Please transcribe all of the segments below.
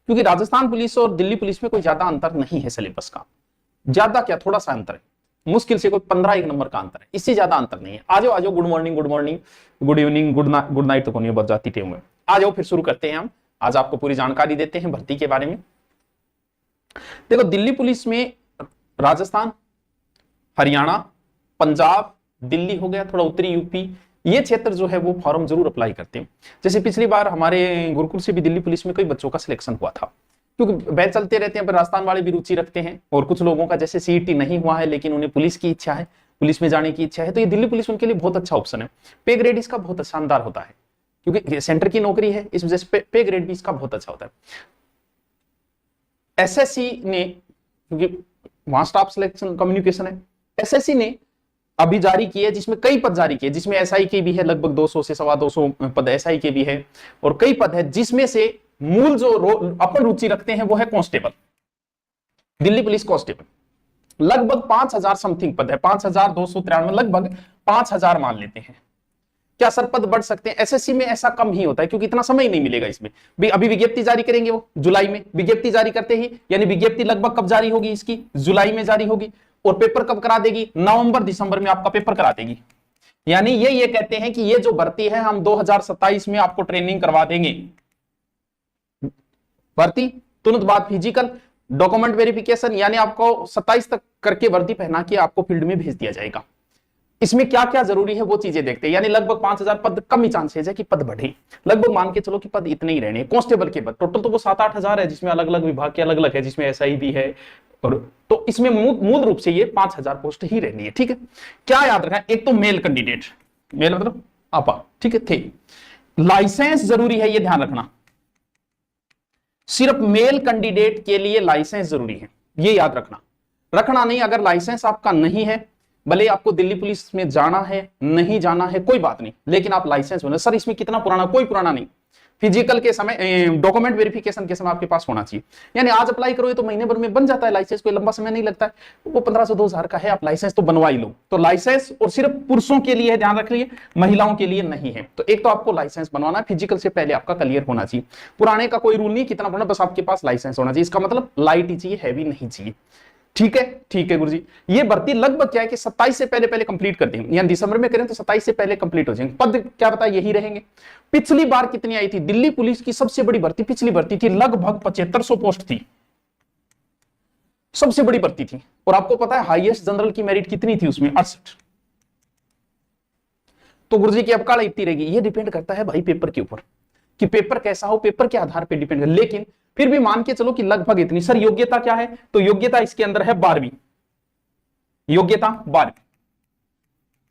क्योंकि राजस्थान पुलिस और दिल्ली पुलिस में कोई ज्यादा अंतर नहीं है सिलेबस का, ज्यादा क्या थोड़ा सा अंतर है, मुश्किल से कोई 15 नंबर का अंतर है, इससे ज्यादा अंतर नहीं है। आ जाओ आ जाओ, good morning good evening good night तो कौन बच जाती थे में। आ जाओ फिर शुरू करते हैं हम, आज आपको पूरी जानकारी देते हैं भर्ती के बारे में। देखो दिल्ली पुलिस में राजस्थान, हरियाणा, पंजाब, दिल्ली हो गया, थोड़ा उत्तरी यूपी, ये क्षेत्र जो है वो फॉर्म जरूर अप्लाई करते हैं। जैसे पिछली बार हमारे गुरुकुल से भी दिल्ली पुलिस में कई बच्चों का सिलेक्शन हुआ था, क्योंकि बैच चलते रहते हैं, पर राजस्थान वाले भी रुचि रखते हैं, और कुछ लोगों का जैसे सीईटी नहीं हुआ है लेकिन उन्हें पुलिस की इच्छा है, पुलिस में जाने की इच्छा है, तो ये दिल्ली पुलिस उनके लिए बहुत अच्छा ऑप्शन है। पे ग्रेड इसका बहुत शानदार होता है, क्योंकि सेंटर की नौकरी है, इस वजह से पे ग्रेड भी इसका बहुत अच्छा होता है। एसएससी ने, क्योंकि वहां स्टाफ सिलेक्शन कम्युनिकेशन है, एसएससी ने अभी जारी किए, जिसमें कई पद जारी किए, जिसमें एसआई के भी है, लगभग 200 से 225 पद एसआई के भी है, और कई पद है जिसमें से मूल जो अपन रुचि रखते हैं वो है कांस्टेबल, दिल्ली पुलिस कांस्टेबल। लगभग 5000 समथिंग पद है, 5293, लगभग 5000 मान लेते हैं। क्या सर पद बढ़ सकते हैं? एसएससी में ऐसा कम ही होता है, क्योंकि इतना समय नहीं मिलेगा इसमें भी। अभी विज्ञप्ति जारी करेंगे वो जुलाई में, विज्ञप्ति जारी करते ही, यानी विज्ञप्ति लगभग कब जारी होगी इसकी, जुलाई में जारी होगी, और पेपर कब करा देगी, नवंबर दिसंबर में आपका पेपर करा देगी। यानी ये कहते हैं कि ये जो भर्ती है हम 2027 में आपको ट्रेनिंग करवा देंगे। भर्ती तुरंत बाद फिजिकल, डॉक्यूमेंट वेरिफिकेशन, यानी आपको 27 तक करके वर्दी पहना के आपको फील्ड में भेज दिया जाएगा। इसमें क्या क्या जरूरी है वो चीजें देखते हैं। यानी लगभग 5000 पद, कम ही चांसेस है कि पद बढ़े, लगभग मान के चलो कि पद इतने ही रहने। कांस्टेबल के पद टोटल तो वो 7-8 हजार है, जिसमें अलग अलग विभाग के अलग अलग है, जिसमें एसआई भी है, और तो इसमें मूल रूप से ये 5000 पोस्ट ही रहनी है। ठीक है, क्या याद रखना, एक तो मेल कैंडिडेट, मेल मतलब आपा, ठीक है, थे। लाइसेंस जरूरी है, ये ध्यान रखना, सिर्फ मेल कैंडिडेट के लिए लाइसेंस जरूरी है, ये याद रखना नहीं। अगर लाइसेंस आपका नहीं है, भले आपको दिल्ली पुलिस में जाना है नहीं जाना है कोई बात नहीं, लेकिन आप लाइसेंस होना। सर इसमें कितना पुराना, कोई पुराना नहीं, फिजिकल के समय, डॉक्यूमेंट वेरिफिकेशन के समय आपके पास होना चाहिए। यानी आज अप्लाई करो तो महीने भर में बन जाता है लाइसेंस, कोई लंबा समय नहीं लगता है, वो 1500-2000 का है, आप लाइसेंस तो बनवा ही लो। तो लाइसेंस और सिर्फ पुरुषों के लिए है, ध्यान रखिए, महिलाओं के लिए नहीं है। तो एक तो आपको लाइसेंस बनवाना है, फिजिकल से पहले आपका क्लियर होना चाहिए। पुराने का कोई रूल नहीं, कितना पुराना, बस आपके पास लाइसेंस होना चाहिए। इसका मतलब लाइट ही चाहिए, हैवी नहीं चाहिए। ठीक है गुरुजी। ये भर्ती लगभग क्या है कि 27 से पहले कंप्लीट कर देंगे, यानी दिसंबर में करें तो 27 से पहले कंप्लीट हो जाएंगे। पद क्या पता यही रहेंगे। पिछली बार कितनी आई थी दिल्ली पुलिस की सबसे बड़ी भर्ती, पिछली भर्ती थी लगभग 7500 पोस्ट थी, सबसे बड़ी भर्ती थी। और आपको पता है हाईएस्ट जनरल की मेरिट कितनी थी उसमें, 68। तो गुरुजी की अवकाल इतनी रहेगी। ये डिपेंड करता है भाई पेपर के ऊपर, कि पेपर कैसा हो, पेपर के आधार पर डिपेंड कर, लेकिन फिर भी मान के चलो कि लगभग इतनी। सर योग्यता क्या है, तो योग्यता इसके अंदर है 12वीं, योग्यता 12वीं।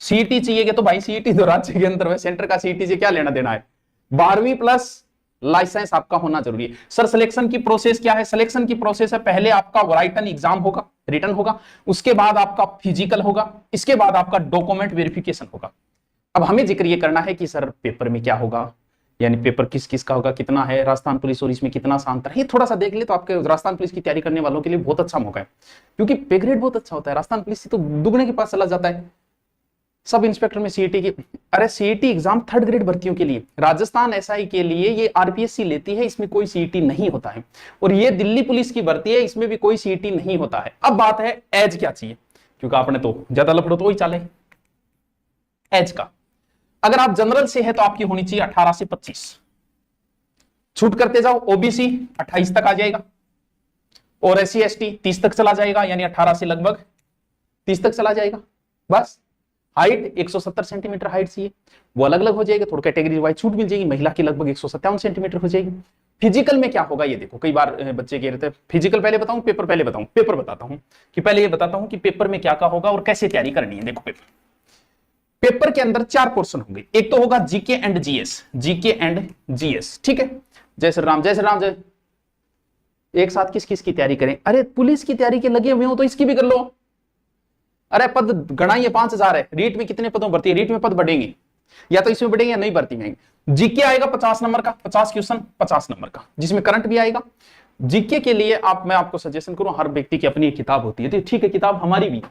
सीईटी चाहिए तो भाई सीईटी तो राज्य के अंदर है, सेंटर का सीईटी से क्या लेना देना है, 12वीं प्लस लाइसेंस आपका होना जरूरी है। सर सिलेक्शन की प्रोसेस क्या है, सिलेक्शन की प्रोसेस है, पहले आपका राइटन एग्जाम होगा, रिटन होगा, उसके बाद आपका फिजिकल होगा, इसके बाद आपका डॉक्यूमेंट वेरिफिकेशन होगा। अब हमें जिक्र ये करना है कि सर पेपर में क्या होगा, यानी पेपर किस किस का होगा, कितना है राजस्थान पुलिस और इसमें कितना सा अंतर है, ये थोड़ा सा देख ले तो आपके राजस्थान पुलिस की तैयारी करने वालों के लिए बहुत अच्छा मौका है, क्योंकि पे ग्रेड बहुत अच्छा होता है। राजस्थान पुलिस से तो दुगने के पास चला जाता है। सब इंस्पेक्टर में सीईटी की, अरे सीईटी एग्जाम 3rd ग्रेड भर्तियों के लिए, राजस्थान एसआई के लिए ये आरपीएससी लेती है, इसमें कोई सीईटी नहीं होता है। और ये दिल्ली पुलिस की भर्ती है, इसमें भी कोई सीईटी नहीं होता है। अब बात है एज क्या चाहिए, क्योंकि आपने तो ज्यादा लफड़ो तो वही चाले एज का। अगर आप जनरल से है तो आपकी होनी चाहिए 18 से 25, छूट करते जाओ, ओबीसी 28 तक आ जाएगा, और एससी एसटी 30 तक चला जाएगा, यानी 18 से लगभग 30 तक चला जाएगा। बस हाइट 170 सेंटीमीटर हाइट चाहिए, वो अलग अलग हो जाएगा, थोड़ी कैटेगरी वाइज छूट मिल जाएगी। महिला की लगभग 157 सेंटीमीटर हो जाएगी। फिजिकल में क्या होगा ये देखो, कई बार बच्चे कह रहे थे फिजिकल पहले बताऊं पेपर पहले बताऊं, पेपर बताता हूं कि पहले ये बताता हूं कि पेपर में क्या होगा और कैसे तैयारी करनी है। देखो पेपर के अंदर 4 पोर्शन होंगे, एक तो होगा GK and GS, GK and GS, ठीक है। जय श्री राम जय श्री राम जय। एक साथ किस किस की तैयारी करें, अरे पुलिस की तैयारी के लगे हुए हो तो इसकी भी कर लो। अरे पद गणाइए 5000 है, रीट में कितने पदों भर्ती है, रीट में पद बढ़ेंगे, या तो इसमें बढ़ेंगे या नहीं भर्ती में। जीके आएगा 50 नंबर का, 50 क्वेश्चन 50 नंबर का, जिसमें करंट भी आएगा। जीके के लिए मैं आपको सजेशन करूं, हर व्यक्ति की अपनी एक किताब होती है, तो ठीक है किताब हमारी भी,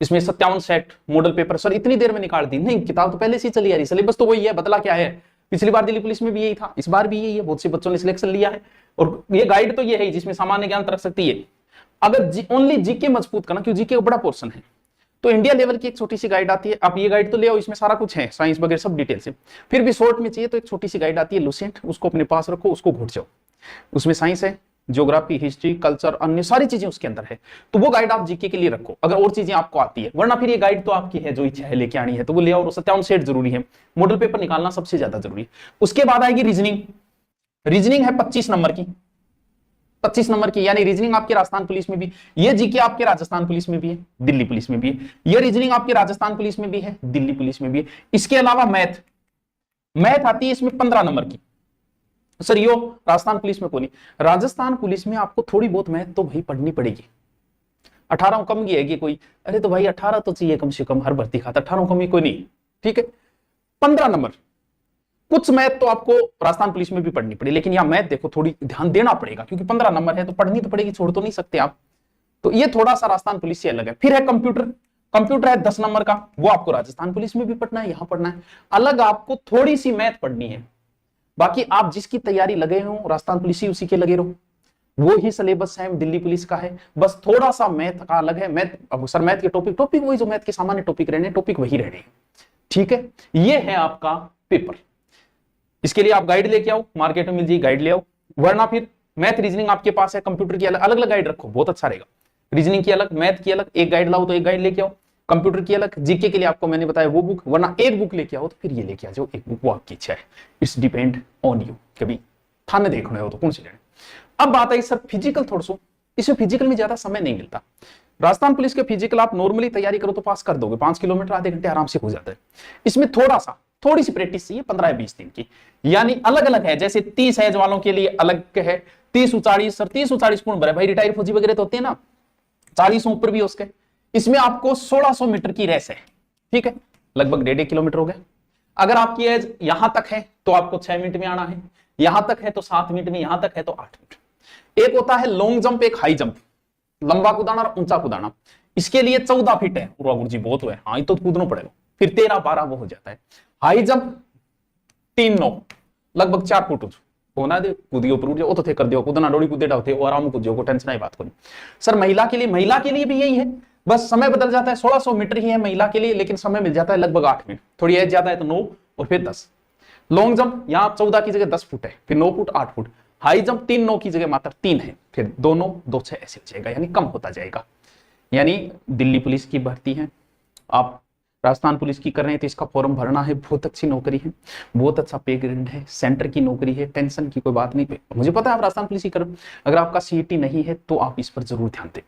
इसमें 57 सेट मॉडल पेपर। सर इतनी देर में निकाल दी, नहीं किताब तो पहले से चली आ रही, सिलेबस तो वही है, बदला क्या है, पिछली बार दिल्ली पुलिस में भी यही था, इस बार भी यही है, बहुत से बच्चों ने सिलेक्शन लिया है। और ये गाइड तो ये है जिसमें सामान्य ज्ञान रख सकती है। अगर ओनली जीके मजबूत करना, क्योंकि जीके का बड़ा पोर्शन है, तो इंडिया लेवल की एक छोटी सी गाइड आती है। आप ये गाइड तो ले आओ, इसमें सारा कुछ है, साइंस वगैरह सब डिटेल से। फिर भी शॉर्ट में चाहिए तो एक छोटी सी गाइड आती है लुसेंट, उसको अपने पास रखो, उसको घुट जाओ। उसमें साइंस है, ज्योग्राफी, हिस्ट्री, कल्चर, अन्य सारी चीजें उसके अंदर है। तो वो गाइड आप जीके के लिए रखो अगर और चीजें आपको आती है, वरना फिर ये गाइड तो आपकी है, जो इच्छा है लेके आनी है तो वो ले आओ। सत्यावन सेट जरूरी है, मॉडल पेपर निकालना सबसे ज्यादा जरूरी है। उसके बाद आएगी रीजनिंग। रीजनिंग है 25 नंबर की, 25 नंबर की, यानी रीजनिंग आपके राजस्थान पुलिस में भी, ये जीके आपके राजस्थान पुलिस में भी है, दिल्ली पुलिस में भी है। ये रीजनिंग आपके राजस्थान पुलिस में भी है, दिल्ली पुलिस में भी है। इसके अलावा मैथ, मैथ आती है इसमें 15 नंबर की। सर यो राजस्थान पुलिस में कोई नहीं, राजस्थान पुलिस में आपको थोड़ी बहुत मैथ तो भाई पढ़नी पड़ेगी। 18 कम की है कि कोई, अरे तो भाई 18 तो चाहिए कम से कम, हर भर्ती खाता 18 कम ही कोई नहीं, ठीक है। 15 नंबर कुछ मैथ तो आपको राजस्थान पुलिस में भी पढ़नी पड़ी, लेकिन यहां मैथ देखो थोड़ी ध्यान देना पड़ेगा, क्योंकि 15 नंबर है तो पढ़नी तो पड़ेगी, छोड़ तो नहीं सकते आप। तो ये थोड़ा सा राजस्थान पुलिस से अलग है। फिर है कंप्यूटर, कंप्यूटर है 10 नंबर का, वो आपको राजस्थान पुलिस में भी पढ़ना है, यहां पढ़ना है। अलग आपको थोड़ी सी मैथ पढ़नी है, बाकी आप जिसकी तैयारी लगे हो राजस्थान पुलिस ही उसी के लगे रहो, वो ही सिलेबस है दिल्ली पुलिस का है, बस थोड़ा सा मैथ का अलग है। मैथ, अब सर मैथ के टॉपिक वही जो मैथ के सामान्य टॉपिक रहने, टॉपिक वही रहने, ठीक है। ये है आपका पेपर। इसके लिए आप गाइड लेके आओ, मार्केट में मिल जाएगी गाइड ले आओ, वरना फिर मैथ रीजनिंग आपके पास है, कंप्यूटर की अलग अलग गाइड रखो, बहुत अच्छा रहेगा। रीजनिंग की अलग, मैथ की अलग, एक गाइड लाओ तो एक गाइड लेके आओ। कंप्यूटर की अलग, जीके के लिए आपको मैंने बताया वो बुक, वरना एक बुक लेके आओ तो फिर ये लेके आ जाओ एक बुक, वो आपकी इच्छा है, इट्स डिपेंड ऑन यू। कभी थाने देखना हो तो कौन सी लेना। अब बात आई सर फिजिकल, थोड़ा सा इसमें फिजिकल में ज्यादा समय नहीं मिलता। राजस्थान पुलिस के फिजिकल आप नॉर्मली तैयारी करो तो पास कर दोगे, 5 किलोमीटर आधे घंटे आराम से हो जाता है। इसमें थोड़ी सी प्रैक्टिस चाहिए, 15 या 20 दिन की, यानी अलग अलग है। जैसे 30 एज वालों के लिए अलग है, 30-40, सर 30-40 कौन भरे भाई, रिटायर फौजी वगैरह तो होते हैं ना, 40 ऊपर भी उसके। इसमें आपको 1600 मीटर की रेस है, ठीक है, लगभग 1.5 किलोमीटर हो गया। अगर आपकी एज यहां तक है तो आपको 6 मिनट में आना है, यहां तक है तो 7 मिनट में, यहां तक है तो 8 मिनट। एक होता है लॉन्ग जंप, एक हाई जंप, लंबा कूदाना और ऊंचा कूदाना। इसके लिए 14 फीट है, गुरुजी बहुत हुआ है, हाँ ये तो कूदना पड़ेगा। फिर 13-12 वो हो जाता है। हाई जंप 3-9, लगभग 4 फुट होना दे, कूदियो पर उठ जाओ तो थे कर दियो, कूदना डोड़ी कूदे डालते और आराम कूद जाओ, टेंशन ही बात करो। सर महिला के लिए भी यही है, बस समय बदल जाता है, 1600 मीटर ही है महिला के लिए, लेकिन समय मिल जाता है लगभग 8 मिनट। थोड़ी एज ज्यादा है तो 9 और फिर 10। लॉन्ग जंप यहाँ 14 की जगह 10 फुट है, फिर 9 फुट 8 फुट। हाई जंप 3-9 की जगह मात्र 3 है, फिर 2-9 2-6 ऐसे हो जाएगा, यानी कम होता जाएगा। यानी दिल्ली पुलिस की भर्ती है, आप राजस्थान पुलिस की कर रहे हैं तो इसका फॉर्म भरना है, बहुत अच्छी नौकरी है, बहुत अच्छा पे ग्रेड है, सेंटर की नौकरी है, टेंशन की कोई बात नहीं। मुझे पता है आप राजस्थान पुलिस की कर, अगर आपका सीईटी नहीं है तो आप इस पर जरूर ध्यान दें।